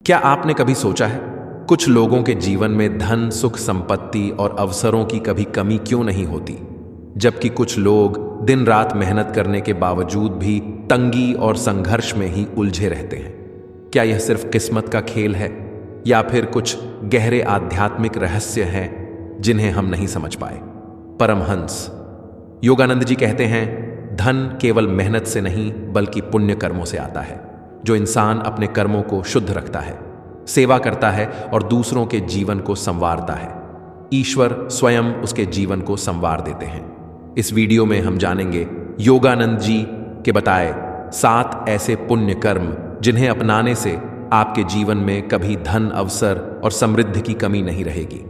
क्या आपने कभी सोचा है कुछ लोगों के जीवन में धन, सुख, संपत्ति और अवसरों की कभी कमी क्यों नहीं होती, जबकि कुछ लोग दिन रात मेहनत करने के बावजूद भी तंगी और संघर्ष में ही उलझे रहते हैं? क्या यह सिर्फ किस्मत का खेल है या फिर कुछ गहरे आध्यात्मिक रहस्य हैं जिन्हें हम नहीं समझ पाए? परमहंस योगानंद जी कहते हैं, धन केवल मेहनत से नहीं बल्कि पुण्य कर्मों से आता है। जो इंसान अपने कर्मों को शुद्ध रखता है, सेवा करता है और दूसरों के जीवन को संवारता है, ईश्वर स्वयं उसके जीवन को संवार देते हैं। इस वीडियो में हम जानेंगे योगानंद जी के बताए 7 ऐसे पुण्य कर्म जिन्हें अपनाने से आपके जीवन में कभी धन, अवसर और समृद्धि की कमी नहीं रहेगी।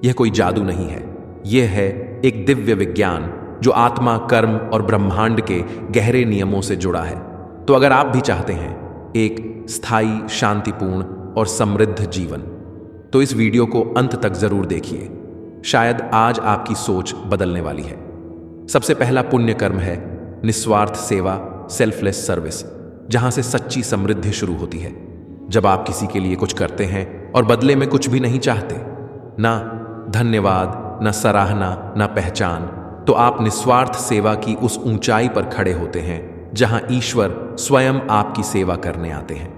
यह कोई जादू नहीं है, यह है एक दिव्य विज्ञान जो आत्मा, कर्म और ब्रह्मांड के गहरे नियमों से जुड़ा है। तो अगर आप भी चाहते हैं एक स्थायी, शांतिपूर्ण और समृद्ध जीवन, तो इस वीडियो को अंत तक जरूर देखिए। शायद आज आपकी सोच बदलने वाली है। सबसे पहला पुण्य कर्म है निस्वार्थ सेवा, सेल्फलेस सर्विस, जहां से सच्ची समृद्धि शुरू होती है। जब आप किसी के लिए कुछ करते हैं और बदले में कुछ भी नहीं चाहते, ना धन्यवाद, ना सराहना, ना पहचान, तो आप निस्वार्थ सेवा की उस ऊंचाई पर खड़े होते हैं जहां ईश्वर स्वयं आपकी सेवा करने आते हैं।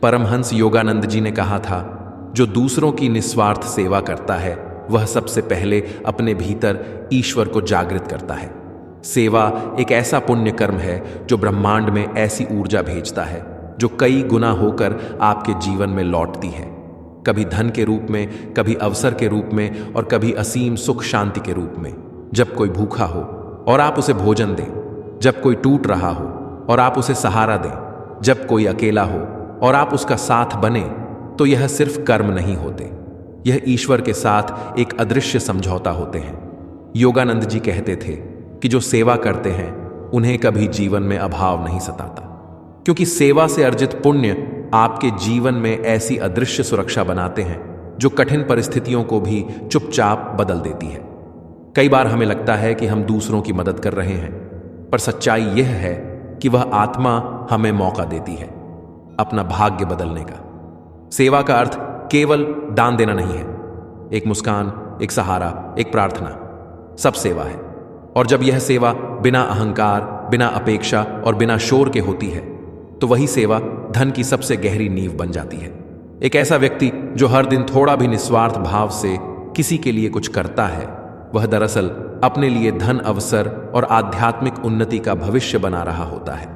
परमहंस योगानंद जी ने कहा था, जो दूसरों की निस्वार्थ सेवा करता है वह सबसे पहले अपने भीतर ईश्वर को जागृत करता है। सेवा एक ऐसा पुण्य कर्म है जो ब्रह्मांड में ऐसी ऊर्जा भेजता है जो कई गुना होकर आपके जीवन में लौटती है, कभी धन के रूप में, कभी अवसर के रूप में और कभी असीम सुख शांति के रूप में। जब कोई भूखा हो और आप उसे भोजन दें, जब कोई टूट रहा हो और आप उसे सहारा दें, जब कोई अकेला हो और आप उसका साथ बने, तो यह सिर्फ कर्म नहीं होते, यह ईश्वर के साथ एक अदृश्य समझौता होते हैं। योगानंद जी कहते थे कि जो सेवा करते हैं उन्हें कभी जीवन में अभाव नहीं सताता, क्योंकि सेवा से अर्जित पुण्य आपके जीवन में ऐसी अदृश्य सुरक्षा बनाते हैं जो कठिन परिस्थितियों को भी चुपचाप बदल देती है। कई बार हमें लगता है कि हम दूसरों की मदद कर रहे हैं, पर सच्चाई यह है कि वह आत्मा हमें मौका देती है अपना भाग्य बदलने का। सेवा का अर्थ केवल दान देना नहीं है, एक मुस्कान, एक सहारा, एक प्रार्थना, सब सेवा है। और जब यह सेवा बिना अहंकार, बिना अपेक्षा और बिना शोर के होती है, तो वही सेवा धन की सबसे गहरी नींव बन जाती है। एक ऐसा व्यक्ति जो हर दिन थोड़ा भी निस्वार्थ भाव से किसी के लिए कुछ करता है, वह दरअसल अपने लिए धन, अवसर और आध्यात्मिक उन्नति का भविष्य बना रहा होता है।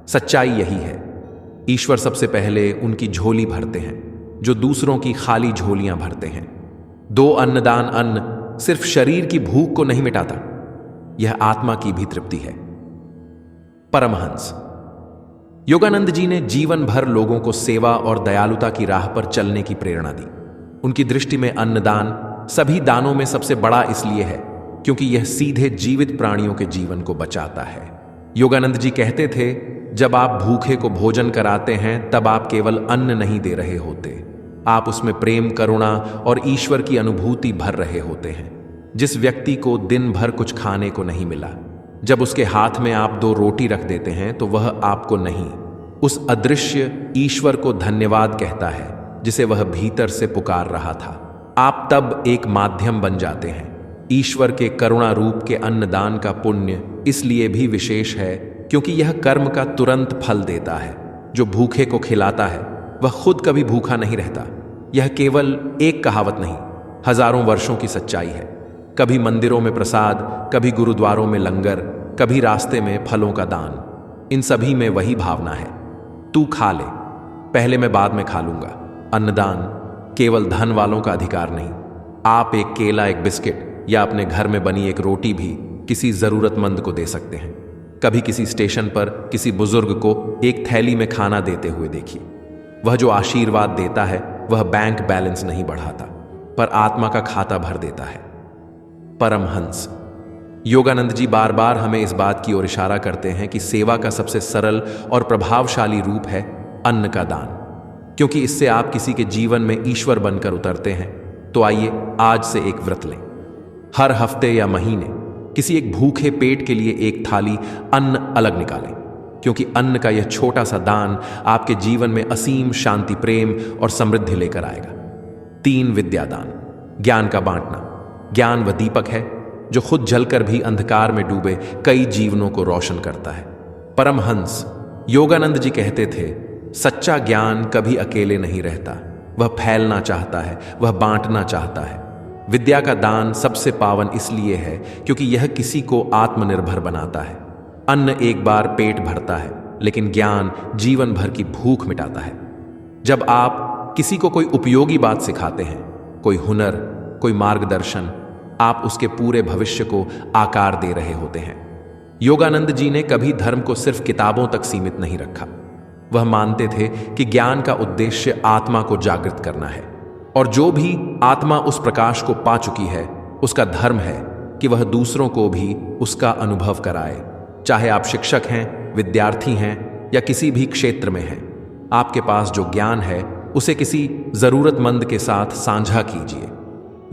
सच्चाई यही है, ईश्वर सबसे पहले उनकी झोली भरते हैं जो दूसरों की खाली झोलियां भरते हैं। 2 अन्नदान अन्न सिर्फ शरीर की भूख को नहीं मिटाता, यह आत्मा की भी तृप्ति है। परमहंस योगानंद जी ने जीवन भर लोगों को सेवा और दयालुता की राह पर चलने की प्रेरणा दी। उनकी दृष्टि में अन्नदान सभी दानों में सबसे बड़ा इसलिए है क्योंकि यह सीधे जीवित प्राणियों के जीवन को बचाता है। योगानंद जी कहते थे, जब आप भूखे को भोजन कराते हैं तब आप केवल अन्न नहीं दे रहे होते, आप उसमें प्रेम, करुणा और ईश्वर की अनुभूति भर रहे होते हैं। जिस व्यक्ति को दिन भर कुछ खाने को नहीं मिला, जब उसके हाथ में आप 2 रोटी रख देते हैं तो वह आपको नहीं, उस अदृश्य ईश्वर को धन्यवाद कहता है जिसे वह भीतर से पुकार रहा था। आप तब एक माध्यम बन जाते हैं। ईश्वर के करुणा रूप के अन्नदान का पुण्य इसलिए भी विशेष है क्योंकि यह कर्म का तुरंत फल देता है। जो भूखे को खिलाता है वह खुद कभी भूखा नहीं रहता। यह केवल एक कहावत नहीं, हजारों वर्षों की सच्चाई है। कभी मंदिरों में प्रसाद, कभी गुरुद्वारों में लंगर, कभी रास्ते में फलों का दान। इन सभी में वही भावना है, तू खा ले, पहले मैं बाद में खा लूंगा। अन्नदान केवल धन वालों का अधिकार नहीं। आप एक केला, एक बिस्किट या अपने घर में बनी एक रोटी भी किसी जरूरतमंद को दे सकते हैं। कभी किसी स्टेशन पर किसी बुजुर्ग को एक थैली में खाना देते हुए देखिए। वह जो आशीर्वाद देता है वह बैंक बैलेंस नहीं बढ़ाता, पर आत्मा का खाता भर देता है। परमहंस योगानंद जी बार बार हमें इस बात की ओर इशारा करते हैं कि सेवा का सबसे सरल और प्रभावशाली रूप है अन्न का दान, क्योंकि इससे आप किसी के जीवन में ईश्वर बनकर उतरते हैं। तो आइए आज से एक व्रत लें। हर हफ्ते या महीने किसी एक भूखे पेट के लिए एक थाली अन्न अलग निकालें। क्योंकि अन्न का यह छोटा सा दान आपके जीवन में असीम शांति, प्रेम और समृद्धि लेकर आएगा। 3 विद्यादान। ज्ञान का बांटना। ज्ञान वह दीपक है जो खुद जलकर भी अंधकार में डूबे कई जीवनों को रोशन करता है। परमहंस योगानंद जी कहते थे, सच्चा ज्ञान कभी अकेले नहीं रहता, वह फैलना चाहता है, वह बांटना चाहता है। विद्या का दान सबसे पावन इसलिए है क्योंकि यह किसी को आत्मनिर्भर बनाता है। अन्न एक बार पेट भरता है, लेकिन ज्ञान जीवन भर की भूख मिटाता है। जब आप किसी को कोई उपयोगी बात सिखाते हैं, कोई हुनर, कोई मार्गदर्शन, आप उसके पूरे भविष्य को आकार दे रहे होते हैं। योगानंद जी ने कभी धर्म को सिर्फ किताबों तक सीमित नहीं रखा। वह मानते थे कि ज्ञान का उद्देश्य आत्मा को जागृत करना है, और जो भी आत्मा उस प्रकाश को पा चुकी है, उसका धर्म है कि वह दूसरों को भी उसका अनुभव कराए। चाहे आप शिक्षक हैं, विद्यार्थी हैं या किसी भी क्षेत्र में हैं, आपके पास जो ज्ञान है उसे किसी जरूरतमंद के साथ साझा कीजिए।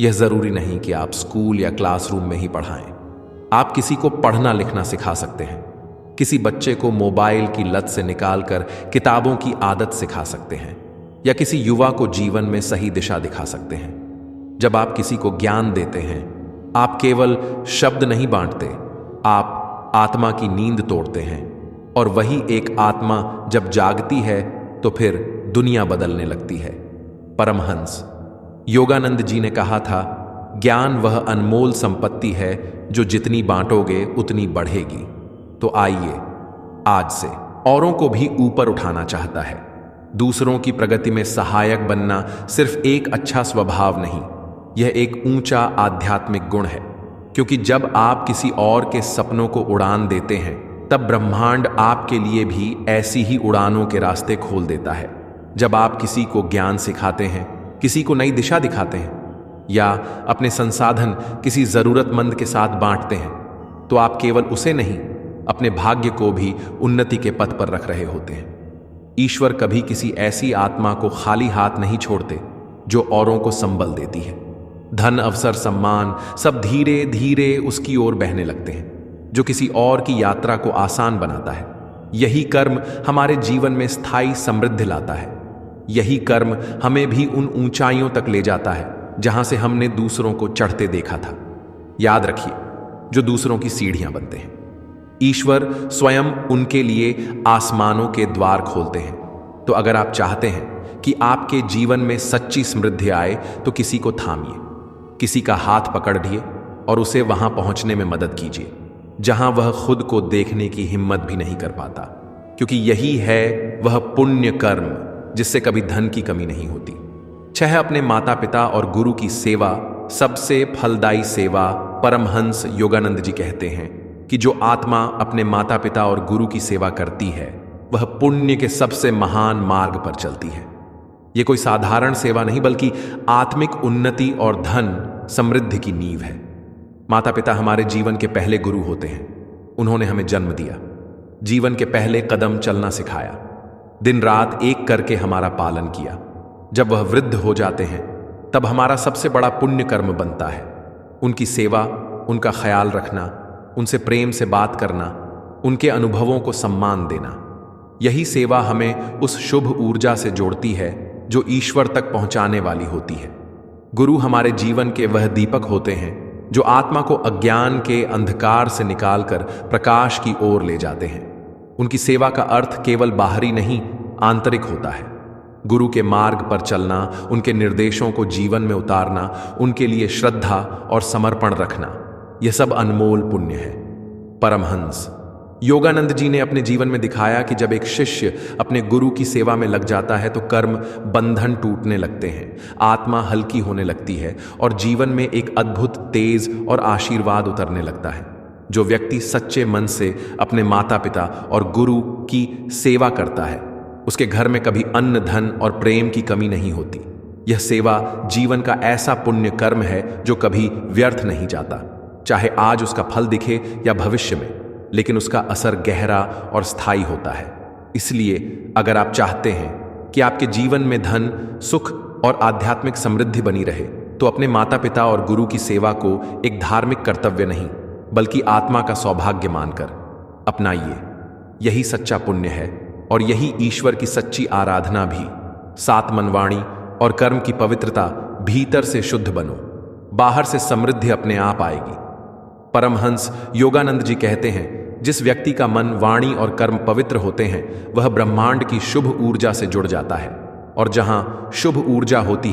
यह जरूरी नहीं कि आप स्कूल या क्लासरूम में ही पढ़ाएं। आप किसी को पढ़ना लिखना सिखा सकते हैं, किसी बच्चे को मोबाइल की लत से निकालकर किताबों की आदत सिखा सकते हैं, या किसी युवा को जीवन में सही दिशा दिखा सकते हैं। जब आप किसी को ज्ञान देते हैं, आप केवल शब्द नहीं बांटते, आप आत्मा की नींद तोड़ते हैं, और वही एक आत्मा जब जागती है तो फिर दुनिया बदलने लगती है। परमहंस योगानंद जी ने कहा था, ज्ञान वह अनमोल संपत्ति है जो जितनी बांटोगे उतनी बढ़ेगी। तो आइए आज से औरों को भी ऊपर उठाना चाहता है। दूसरों की प्रगति में सहायक बनना सिर्फ एक अच्छा स्वभाव नहीं, यह एक ऊंचा आध्यात्मिक गुण है। क्योंकि जब आप किसी और के सपनों को उड़ान देते हैं, तब ब्रह्मांड आपके लिए भी ऐसी ही उड़ानों के रास्ते खोल देता है। जब आप किसी को ज्ञान सिखाते हैं, किसी को नई दिशा दिखाते हैं, या अपने संसाधन किसी जरूरतमंद के साथ बांटते हैं, तो आप केवल उसे नहीं, अपने भाग्य को भी उन्नति के पथ पर रख रहे होते हैं। ईश्वर कभी किसी ऐसी आत्मा को खाली हाथ नहीं छोड़ते जो औरों को संबल देती है। धन, अवसर, सम्मान सब धीरे धीरे उसकी ओर बहने लगते हैं, जो किसी और की यात्रा को आसान बनाता है। यही कर्म हमारे जीवन में स्थायी समृद्धि लाता है। यही कर्म हमें भी उन ऊंचाइयों तक ले जाता है जहां से हमने दूसरों को चढ़ते देखा था। याद रखिए, जो दूसरों की सीढ़ियां बनते हैं, ईश्वर स्वयं उनके लिए आसमानों के द्वार खोलते हैं। तो अगर आप चाहते हैं कि आपके जीवन में सच्ची समृद्धि आए, तो किसी को थामिए, किसी का हाथ पकड़िए और उसे वहां पहुंचने में मदद कीजिए जहां वह खुद को देखने की हिम्मत भी नहीं कर पाता। क्योंकि यही है वह पुण्य कर्म जिससे कभी धन की कमी नहीं होती। 6 अपने माता पिता और गुरु की सेवा सबसे फलदायी सेवा। परमहंस योगानंद जी कहते हैं कि जो आत्मा अपने माता पिता और गुरु की सेवा करती है, वह पुण्य के सबसे महान मार्ग पर चलती है। यह कोई साधारण सेवा नहीं, बल्कि आत्मिक उन्नति और धन समृद्धि की नींव है। माता पिता हमारे जीवन के पहले गुरु होते हैं। उन्होंने हमें जन्म दिया, जीवन के पहले कदम चलना सिखाया, दिन रात एक करके हमारा पालन किया। जब वह वृद्ध हो जाते हैं, तब हमारा सबसे बड़ा पुण्य कर्म बनता है उनकी सेवा, उनका ख्याल रखना, उनसे प्रेम से बात करना, उनके अनुभवों को सम्मान देना। यही सेवा हमें उस शुभ ऊर्जा से जोड़ती है जो ईश्वर तक पहुंचाने वाली होती है। गुरु हमारे जीवन के वह दीपक होते हैं जो आत्मा को अज्ञान के अंधकार से निकालकर प्रकाश की ओर ले जाते हैं। उनकी सेवा का अर्थ केवल बाहरी नहीं, आंतरिक होता है। गुरु के मार्ग पर चलना, उनके निर्देशों को जीवन में उतारना, उनके लिए श्रद्धा और समर्पण रखना, यह सब अनमोल पुण्य है। परमहंस योगानंद जी ने अपने जीवन में दिखाया कि जब एक शिष्य अपने गुरु की सेवा में लग जाता है, तो कर्म बंधन टूटने लगते हैं, आत्मा हल्की होने लगती है और जीवन में एक अद्भुत तेज और आशीर्वाद उतरने लगता है। जो व्यक्ति सच्चे मन से अपने माता पिता और गुरु की सेवा करता है, उसके घर में कभी अन्न, धन और प्रेम की कमी नहीं होती। यह सेवा जीवन का ऐसा पुण्य कर्म है जो कभी व्यर्थ नहीं जाता, चाहे आज उसका फल दिखे या भविष्य में, लेकिन उसका असर गहरा और स्थायी होता है। इसलिए अगर आप चाहते हैं कि आपके जीवन में धन, सुख और आध्यात्मिक समृद्धि बनी रहे, तो अपने माता पिता और गुरु की सेवा को एक धार्मिक कर्तव्य नहीं, बल्कि आत्मा का सौभाग्य मानकर अपनाइए। यही सच्चा पुण्य है और यही ईश्वर की सच्ची आराधना भी। 7 मन वाणी और कर्म की पवित्रता। भीतर से शुद्ध बनो, बाहर से समृद्धि अपने आप आएगी। परमहंस योगानंद जी कहते हैं, जिस व्यक्ति का मन, वाणी और कर्म पवित्र होते हैं वह ब्रह्मांड की शुभ ऊर्जा से जुड़ जाता है, और जहां शुभ ऊर्जा होती